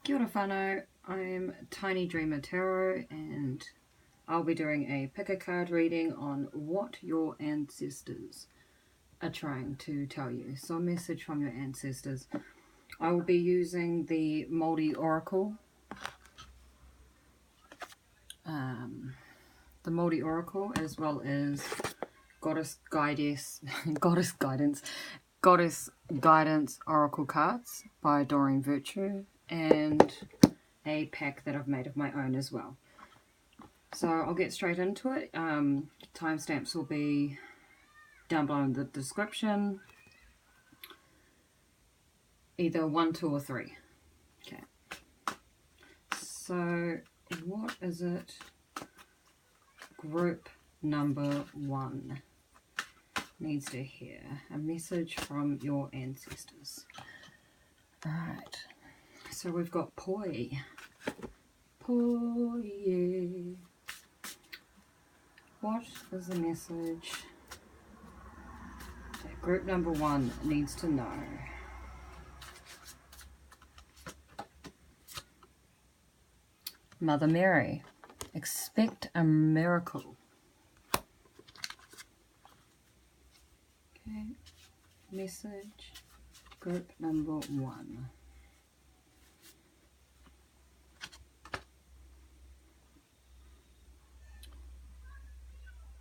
Kia ora whanau, I'm Tiny Dreamer Tarot and I'll be doing a pick a card reading on what your ancestors are trying to tell you. So a message from your ancestors. I will be using the Maori Oracle. The Maori Oracle, as well as Goddess Guidance Oracle cards by Doreen Virtue, and a pack that I've made of my own as well. So I'll get straight into it. Timestamps will be down below in the description. Either 1, 2, or 3. Okay. So what is it? Group number 1 needs to hear a message from your ancestors. Alright. So we've got Poi. Poi. What is the message that group number 1 needs to know? Mother Mary, expect a miracle. Okay, message, group number 1.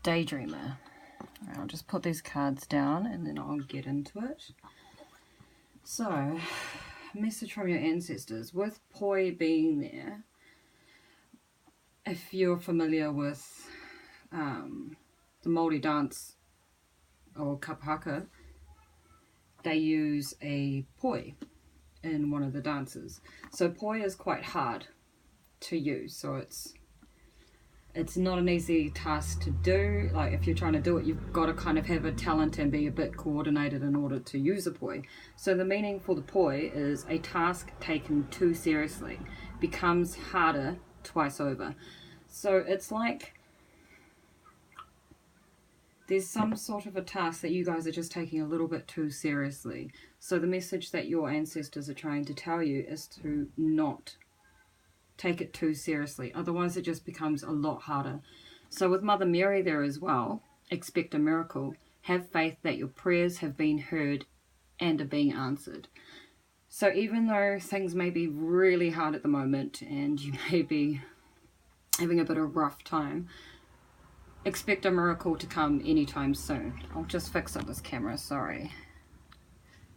Daydreamer. I'll just put these cards down and then I'll get into it. So, message from your ancestors. With Poi being there, if you're familiar with the Maori dance or kapahaka, they use a poi in one of the dances. So poi is quite hard to use, so it's not an easy task to do. Like if you're trying to do it, you've got to kind of have a talent and be a bit coordinated in order to use a poi. So the meaning for the poi is a task taken too seriously becomes harder twice over. So it's like there's some sort of a task that you guys are just taking a little bit too seriously. So the message that your ancestors are trying to tell you is to not take it too seriously. Otherwise it just becomes a lot harder. So with Mother Mary there as well, expect a miracle. Have faith that your prayers have been heard and are being answered. So even though things may be really hard at the moment and you may be having a bit of a rough time, expect a miracle to come anytime soon. I'll just fix up this camera, sorry.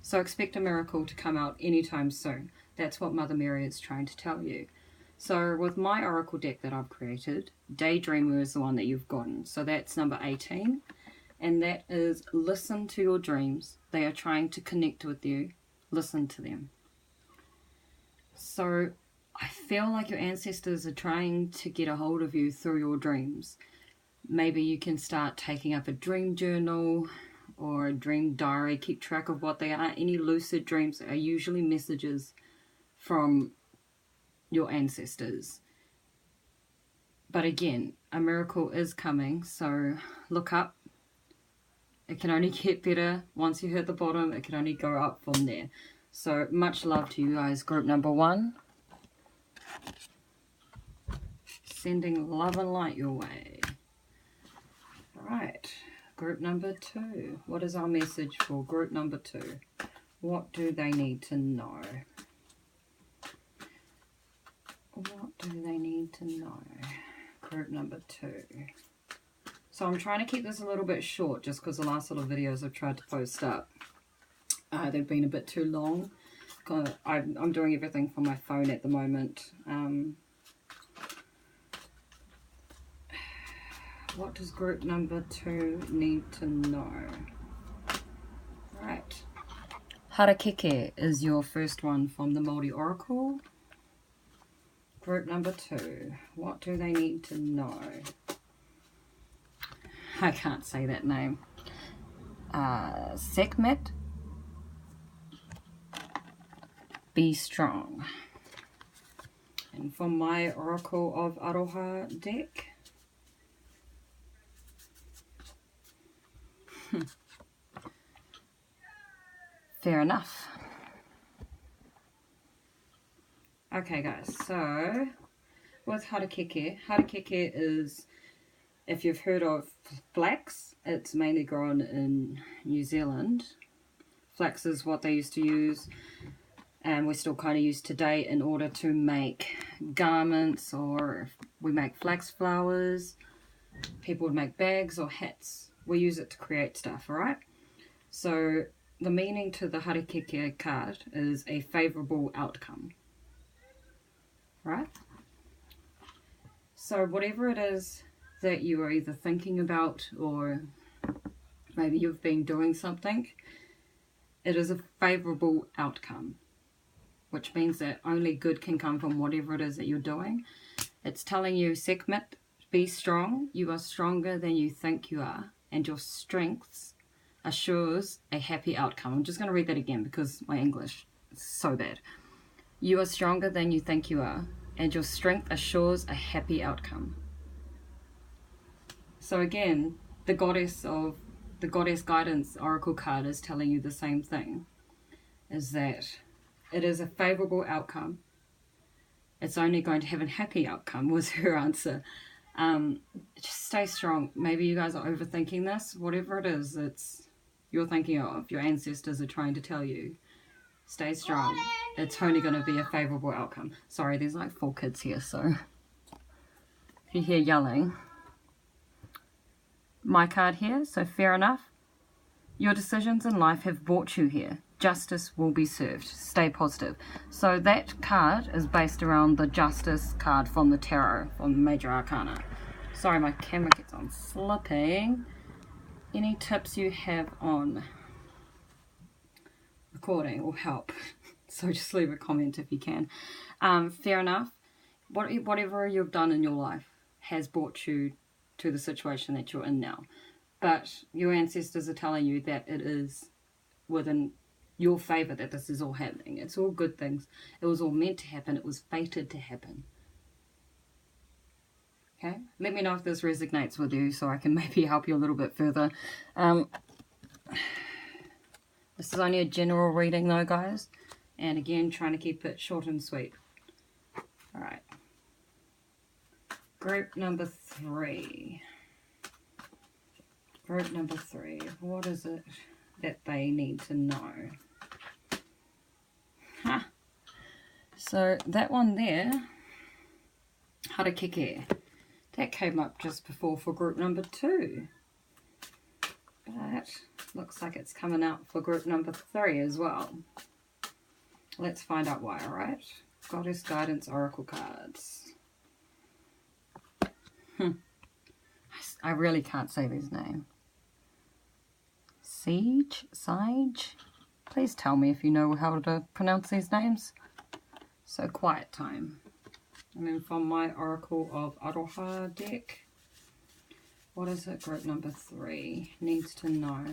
So expect a miracle to come out anytime soon. That's what Mother Mary is trying to tell you. So with my oracle deck that I've created, Daydreamer is the one that you've gotten. So that's number 18. And that is listen to your dreams. They are trying to connect with you. Listen to them. So I feel like your ancestors are trying to get a hold of you through your dreams. Maybe you can start taking up a dream journal or a dream diary. Keep track of what they are. Any lucid dreams are usually messages from your ancestors. But again, a miracle is coming, so look up. It can only get better. Once you hit the bottom, it can only go up from there. So much love to you guys, group number 1. Sending love and light your way. Right, group number 2. What is our message for group number 2? What do they need to know? What do they need to know? Group number 2. So I'm trying to keep this a little bit short just because the last little videos I've tried to post up, they've been a bit too long. I'm doing everything from my phone at the moment. What does group number 2 need to know? Right. Harakeke is your first one from the Maori Oracle. Group number 2. What do they need to know? I can't say that name. Sekhmet. Be strong. And from my Oracle of Aroha deck, fair enough. Okay guys, so with harakeke is, if you've heard of flax, it's mainly grown in New Zealand. Flax is what they used to use, and we still kind of use today, in order to make garments, or we make flax flowers. People would make bags or hats. We use it to create stuff, alright? So the meaning to the harakeke card is a favourable outcome, right? So whatever it is that you are either thinking about, or maybe you've been doing something, it is a favourable outcome, which means that only good can come from whatever it is that you're doing. It's telling you, Sekhmet, be strong. You are stronger than you think you are, and your strengths assures a happy outcome. I'm just going to read that again because my English is so bad. You are stronger than you think you are, and your strength assures a happy outcome. So again, the goddess guidance oracle card is telling you the same thing, is that it is a favorable outcome. It's only going to have a happy outcome, was her answer. Just stay strong. Maybe you guys are overthinking this. Whatever it is you're thinking of, your ancestors are trying to tell you, stay strong. It's only going to be a favorable outcome. Sorry, there's like 4 kids here, so if you hear yelling. My card here, so fair enough. Your decisions in life have brought you here. Justice will be served. Stay positive. So that card is based around the Justice card from the Tarot, from the Major Arcana. Sorry, my camera gets on slipping. Any tips you have on recording will help. So just leave a comment if you can. Fair enough. Whatever you've done in your life has brought you to the situation that you're in now. But your ancestors are telling you that it is within your favour that this is all happening. It's all good things. It was all meant to happen. It was fated to happen. Okay? Let me know if this resonates with you so I can maybe help you a little bit further. This is only a general reading though, guys. And again, trying to keep it short and sweet. Alright. Group number 3. Group number 3. What is it that they need to know? Huh. So that one there, harakeke, that came up just before for group number 2. But looks like it's coming out for group number 3 as well. Let's find out why, alright? Goddess Guidance Oracle cards. I really can't say these names. Sage? Please tell me if you know how to pronounce these names. So quiet time. And then from my Oracle of Aroha deck, what is it? Group number 3 needs to know.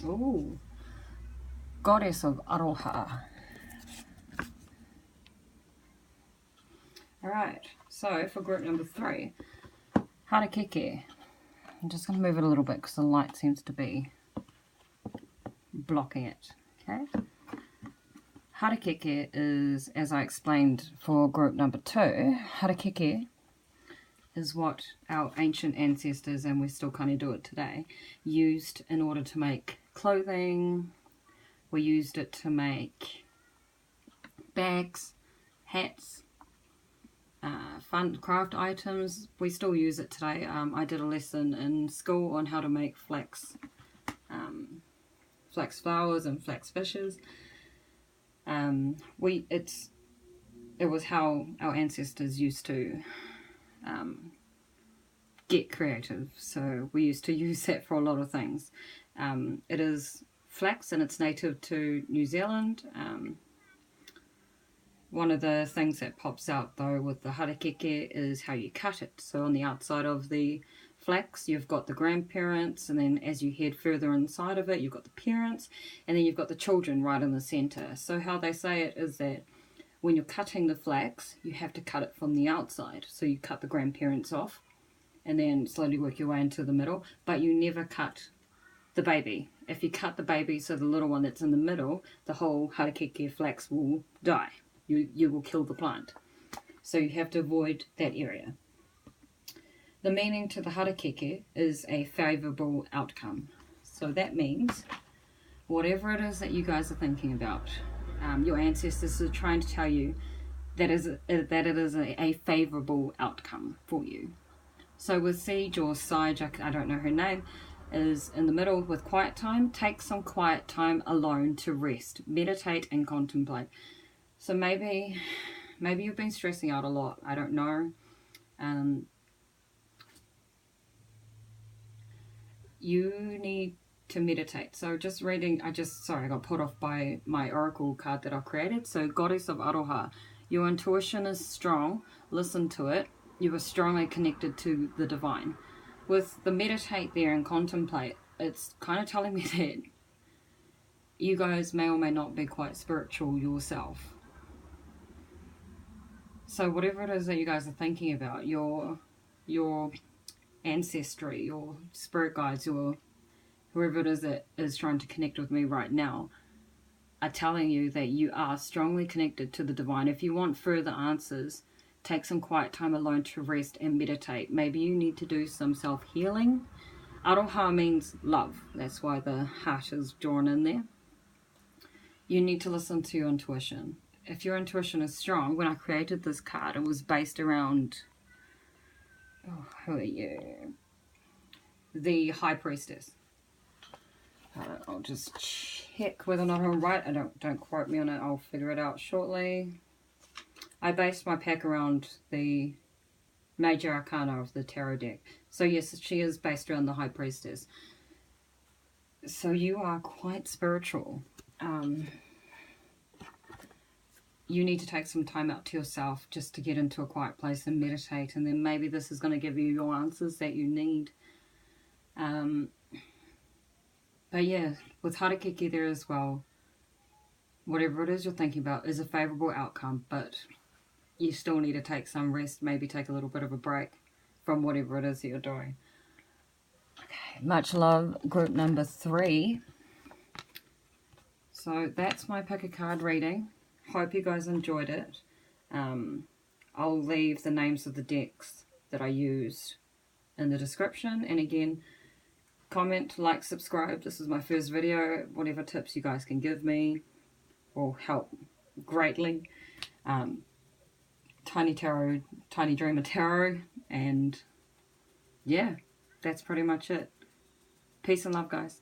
Ooh, Goddess of Aroha. Alright, so for group number 3, harakeke. I'm just going to move it a little bit because the light seems to be blocking it. Okay. Harakeke is, as I explained for group number 2, harakeke is what our ancient ancestors, and we still kind of do it today, used in order to make clothing. We used it to make bags, hats, fun craft items. We still use it today. I did a lesson in school on how to make flax flowers and flax fishes. It was how our ancestors used to get creative, so we used to use that for a lot of things. It is flax and it's native to New Zealand. One of the things that pops out though with the harakeke is how you cut it. So on the outside of the flax you've got the grandparents, and then as you head further inside of it you've got the parents, and then you've got the children right in the center. So how they say it is that when you're cutting the flax you have to cut it from the outside. So you cut the grandparents off and then slowly work your way into the middle, but you never cut the baby. if you cut the baby, so the little one that's in the middle, the whole harakeke flax will die. You will kill the plant. So you have to avoid that area. The meaning to the harakeke is a favourable outcome. So that means whatever it is that you guys are thinking about, your ancestors are trying to tell you that it is a favourable outcome for you. So with Siege or Sage, I don't know her name, is in the middle with quiet time. Take some quiet time alone to rest, meditate and contemplate. So maybe you've been stressing out a lot. I don't know. You need to meditate. So just reading, I got put off by my oracle card that I've created. So Goddess of Aroha, your intuition is strong. Listen to it. You are strongly connected to the divine. With the meditate there and contemplate, it's kind of telling me that you guys may or may not be quite spiritual yourself. So whatever it is that you guys are thinking about, your ancestry, your spirit guides, your whoever it is that is trying to connect with me right now, are telling you that you are strongly connected to the divine. If you want further answers, take some quiet time alone to rest and meditate. Maybe you need to do some self-healing. Aroha means love. That's why the heart is drawn in there. You need to listen to your intuition. If your intuition is strong, when I created this card, it was based around, who are you? The High Priestess. I'll just check whether or not I'm right. Don't quote me on it. I'll figure it out shortly. I based my pack around the Major Arcana of the Tarot deck. So yes, she is based around the High Priestess. So you are quite spiritual. You need to take some time out to yourself just to get into a quiet place and meditate, and then maybe this is going to give you your answers that you need. But yeah, with harakeke there as well, whatever it is you're thinking about is a favourable outcome, but you still need to take some rest, maybe take a little bit of a break from whatever it is that you're doing. Okay, much love, group number 3. So that's my pick a card reading. Hope you guys enjoyed it. I'll leave the names of the decks that I used in the description. And again, comment, like, subscribe. This is my first video. Whatever tips you guys can give me will help greatly. Tiny Tarot, Tiny Dreamer Tarot. And yeah, that's pretty much it. Peace and love, guys.